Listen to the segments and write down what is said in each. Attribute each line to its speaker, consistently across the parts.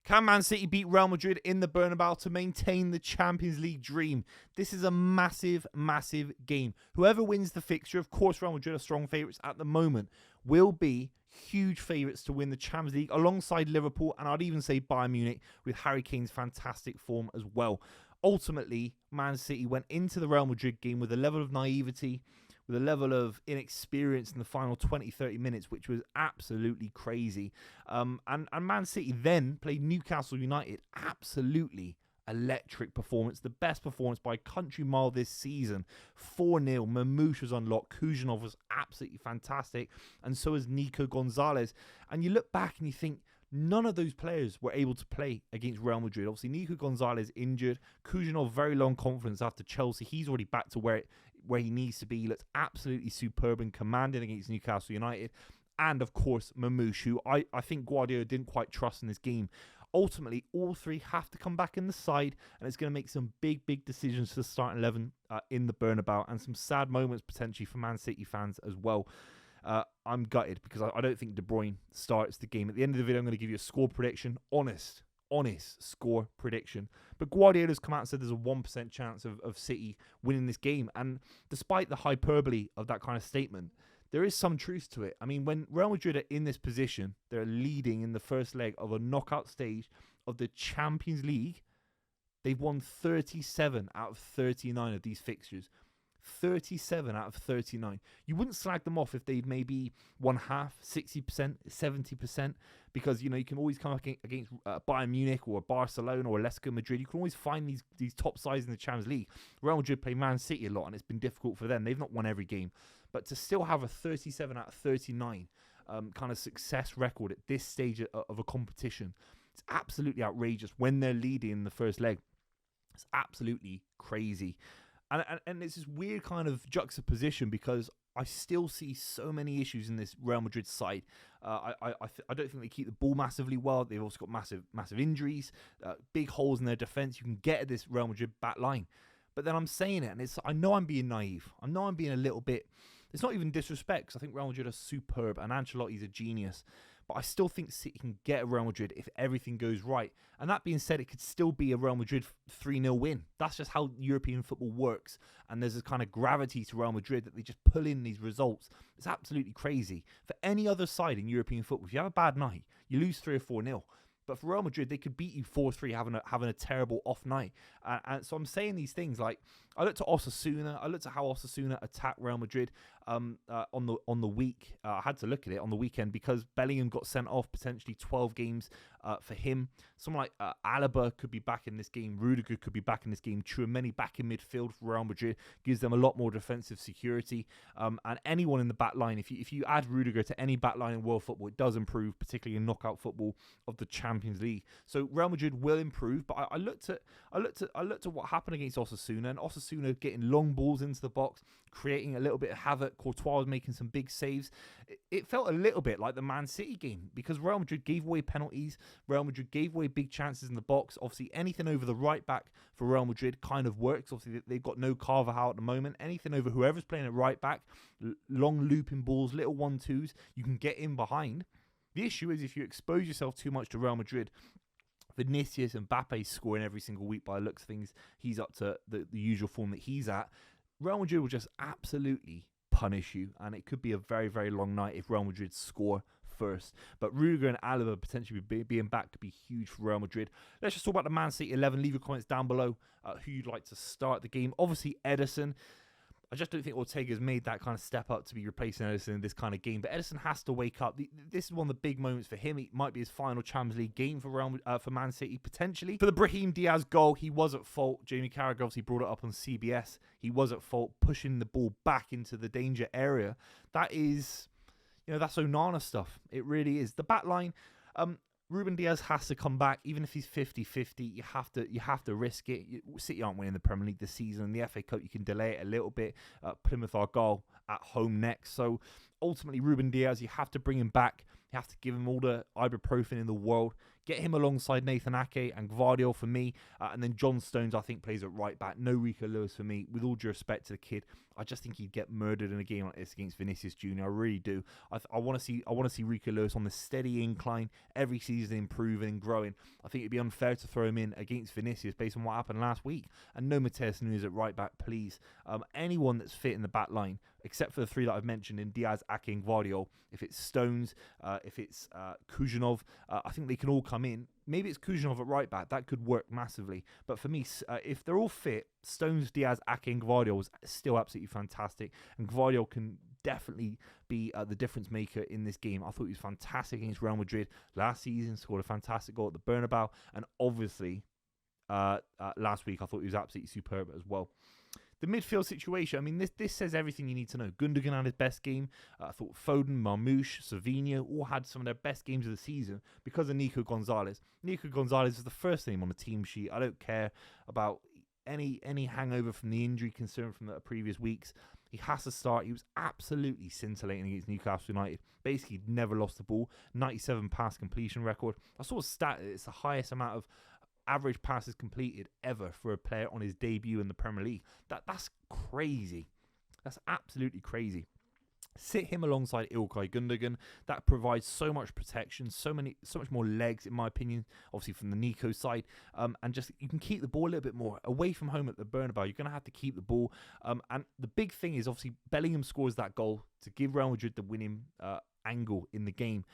Speaker 1: Can Man City beat Real Madrid in the Bernabeu to maintain the Champions League dream? This is a massive, massive game. Whoever wins the fixture, of course Real Madrid are strong favourites at the moment, will be huge favourites to win the Champions League alongside Liverpool, and I'd even say Bayern Munich with Harry Kane's fantastic form as well. Ultimately, Man City went into the Real Madrid game with a level of naivety, with a level of inexperience in the final 20-30 minutes, which was absolutely crazy. And Man City then played Newcastle United. Absolutely electric performance. The best performance by a country mile this season. 4-0. Mamouche was unlocked. Kujanov was absolutely fantastic. And so is Nico Gonzalez. And you look back and you think, none of those players were able to play against Real Madrid. Obviously, Nico Gonzalez injured. Kujanov, very long confidence after Chelsea. He's already back to where he needs to be. He looks absolutely superb and commanding against Newcastle United. And, of course, Mamouche, who I think Guardiola didn't quite trust in this game. Ultimately, all three have to come back in the side, and it's going to make some big, big decisions to the starting 11 in the Bernabeu, and some sad moments potentially for Man City fans as well. I'm gutted because I don't think De Bruyne starts the game. At the end of the video, I'm going to give you a score prediction. Honest score prediction. But Guardiola's come out and said there's a 1% chance of City winning this game. And despite the hyperbole of that kind of statement, there is some truth to it. I mean, when Real Madrid are in this position, they're leading in the first leg of a knockout stage of the Champions League. They've won 37 out of 39 of these fixtures. 37 out of 39. You wouldn't slag them off if they'd maybe won half, 60%, 70%, because you can always come up against Bayern Munich or Barcelona or Atletico Madrid. You can always find these top sides in the Champions League. Real Madrid play Man City a lot, and it's been difficult for them. They've not won every game, but to still have a 37 out of 39 kind of success record at this stage of a competition, it's absolutely outrageous. When they're leading in the first leg, it's absolutely crazy. And it's this weird kind of juxtaposition because I still see so many issues in this Real Madrid side. I don't think they keep the ball massively well. They've also got massive injuries, big holes in their defense. You can get at this Real Madrid back line. But then I'm saying it, and I know I'm being naive. I know I'm being a little bit... It's not even disrespect, because I think Real Madrid are superb, and Ancelotti's a genius. But I still think City can get a Real Madrid if everything goes right. And that being said, it could still be a Real Madrid 3-0 win. That's just how European football works. And there's a kind of gravity to Real Madrid that they just pull in these results. It's absolutely crazy. For any other side in European football, if you have a bad night, you lose 3 or 4-0. But for Real Madrid, they could beat you 4-3 having a terrible off night. And so I'm saying these things like, I looked at Osasuna. I looked at how Osasuna attacked Real Madrid on the week. I had to look at it on the weekend because Bellingham got sent off, potentially 12 games for him. Someone like Alaba could be back in this game. Rudiger could be back in this game. Tchouaméni back in midfield for Real Madrid gives them a lot more defensive security. And anyone in the back line, if you add Rudiger to any back line in world football, it does improve, particularly in knockout football of the Champions League. So Real Madrid will improve. But I looked at what happened against Osasuna, and Osasuna getting long balls into the box, creating a little bit of havoc. Courtois was making some big saves. It felt a little bit like the Man City game because Real Madrid gave away penalties. Real Madrid gave away big chances in the box. Obviously, anything over the right back for Real Madrid kind of works. Obviously, they've got no Carvajal at the moment. Anything over whoever's playing at right back, long looping balls, little 1-2s, you can get in behind. The issue is if you expose yourself too much to Real Madrid, Vinicius and Mbappe scoring every single week by the looks of things. He's up to the usual form that he's at. Real Madrid will just absolutely punish you, and it could be a very, very long night if Real Madrid score first. But Rudiger and Alaba potentially being back could be huge for Real Madrid. Let's just talk about the Man City 11. Leave your comments down below who you'd like to start the game. Obviously, Ederson. I just don't think Ortega's made that kind of step up to be replacing Ederson in this kind of game. But Ederson has to wake up. This is one of the big moments for him. It might be his final Champions League game for Man City, potentially. For the Brahim Diaz goal, he was at fault. Jamie Carragher obviously brought it up on CBS. He was at fault, pushing the ball back into the danger area. That is, that's Onana stuff. It really is. The back line, Ruben Diaz has to come back, even if he's 50-50. You have to risk it. City aren't winning the Premier League this season. In the FA Cup, you can delay it a little bit. Plymouth Argyle at home next. So ultimately, Ruben Diaz, you have to bring him back. You have to give him all the ibuprofen in the world. Get him alongside Nathan Ake and Gvardiol for me. And then John Stones, I think, plays at right back. No Rico Lewis for me. With all due respect to the kid, I just think he'd get murdered in a game like this against Vinicius Jr. I really do. I want to see Rico Lewis on the steady incline every season, improving and growing. I think it'd be unfair to throw him in against Vinicius based on what happened last week. And no Mateus Nunes at right back, please. Anyone that's fit in the back line, except for the three that I've mentioned in Diaz, Ake, and Gvardiol. If it's Stones, if it's Kujanov, I think they can all come in. Maybe it's Kujanov at right back. That could work massively. But for me, if they're all fit, Stones, Diaz, Ake, and Gvardiol is still absolutely fantastic. And Gvardiol can definitely be the difference maker in this game. I thought he was fantastic against Real Madrid last season. Scored a fantastic goal at the Bernabeu. And obviously, last week, I thought he was absolutely superb as well. The midfield situation, I mean, this says everything you need to know. Gundogan had his best game. I thought Foden, Marmoush, Savinho all had some of their best games of the season because of Nico Gonzalez. Nico Gonzalez is the first name on the team sheet. I don't care about any hangover from the injury concern from the previous weeks. He has to start. He was absolutely scintillating against Newcastle United. Basically, never lost the ball. 97 pass completion record. I saw a stat. It's the highest amount of average passes completed ever for a player on his debut in the Premier League. That's crazy. That's absolutely crazy. Sit him alongside Ilkay Gundogan. That provides so much protection, so much more legs, in my opinion, obviously from the Nico side. And just you can keep the ball a little bit more away from home at the Bernabeu. You're going to have to keep the ball. And the big thing is obviously Bellingham scores that goal to give Real Madrid the winning angle in the game.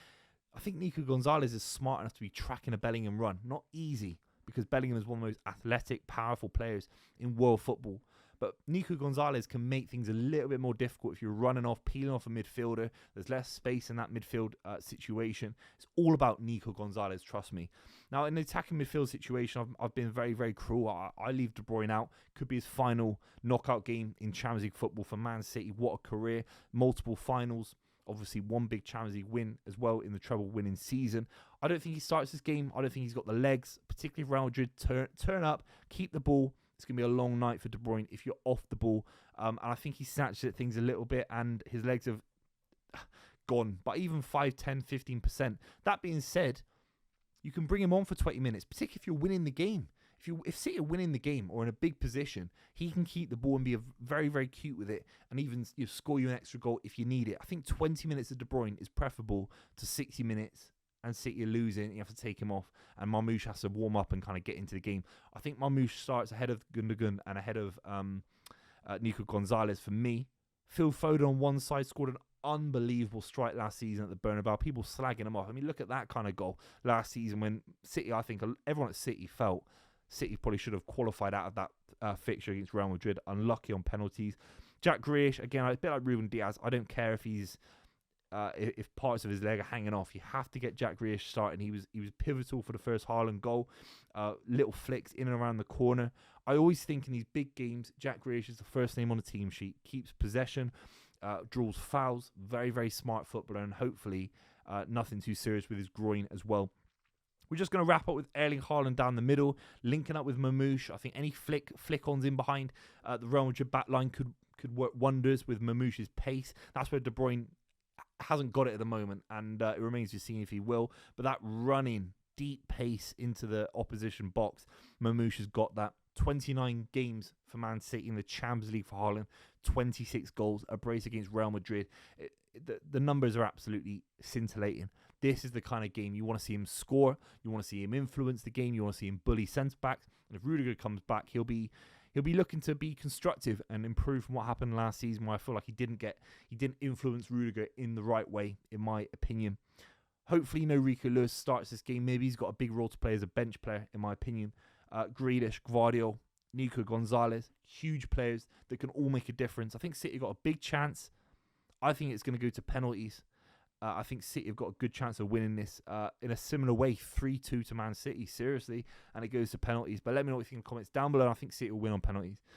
Speaker 1: I think Nico Gonzalez is smart enough to be tracking a Bellingham run. Not easy, because Bellingham is one of the most athletic, powerful players in world football. But Nico Gonzalez can make things a little bit more difficult if you're running off, peeling off a midfielder. There's less space in that midfield situation. It's all about Nico Gonzalez, trust me. Now, in the attacking midfield situation, I've been very, very cruel. I leave De Bruyne out. Could be his final knockout game in Champions League football for Man City. What a career. Multiple finals. Obviously, one big Champions League win as well in the treble winning season. I don't think he starts this game. I don't think he's got the legs, particularly if Real Madrid turn up, keep the ball. It's going to be a long night for De Bruyne if you're off the ball. And I think he snatched at things a little bit and his legs have gone by even 5, 10, 15%. That being said, you can bring him on for 20 minutes, particularly if you're winning the game. If City are winning the game or in a big position, he can keep the ball and be very, very cute with it and even score you an extra goal if you need it. I think 20 minutes of De Bruyne is preferable to 60 minutes and City are losing. You have to take him off and Marmoush has to warm up and kind of get into the game. I think Marmoush starts ahead of Gundogan and ahead of Nico Gonzalez for me. Phil Foden on one side scored an unbelievable strike last season at the Bernabeu. People slagging him off. I mean, look at that kind of goal last season when City, I think everyone at City felt City probably should have qualified out of that fixture against Real Madrid. Unlucky on penalties. Jack Grealish, again, a bit like Ruben Diaz. I don't care if he's if parts of his leg are hanging off. You have to get Jack Grealish starting. He was pivotal for the first Haaland goal. Little flicks in and around the corner. I always think in these big games, Jack Grealish is the first name on the team sheet. Keeps possession, draws fouls. Very, very smart footballer, and hopefully nothing too serious with his groin as well. We're just going to wrap up with Erling Haaland down the middle, linking up with Marmoush. I think any flick-ons in behind the Real Madrid back line could work wonders with Mamoush's pace. That's where De Bruyne hasn't got it at the moment, and it remains to be seen if he will. But that running, deep pace into the opposition box, Mamoush has got that. 29 games for Man City in the Champions League for Haaland, 26 goals, a brace against Real Madrid. The numbers are absolutely scintillating. This is the kind of game you want to see him score. You want to see him influence the game. You want to see him bully centre-backs. And if Rudiger comes back, he'll be looking to be constructive and improve from what happened last season, where I feel like he didn't influence Rudiger in the right way, in my opinion. Hopefully, no Rico Lewis starts this game. Maybe he's got a big role to play as a bench player, in my opinion. Grealish, Gvardiol, Nico Gonzalez, huge players that can all make a difference. I think City got a big chance. I think it's going to go to penalties. I think City have got a good chance of winning this in a similar way, 3-2 to Man City, seriously, and it goes to penalties. But let me know what you think in the comments down below. I think City will win on penalties.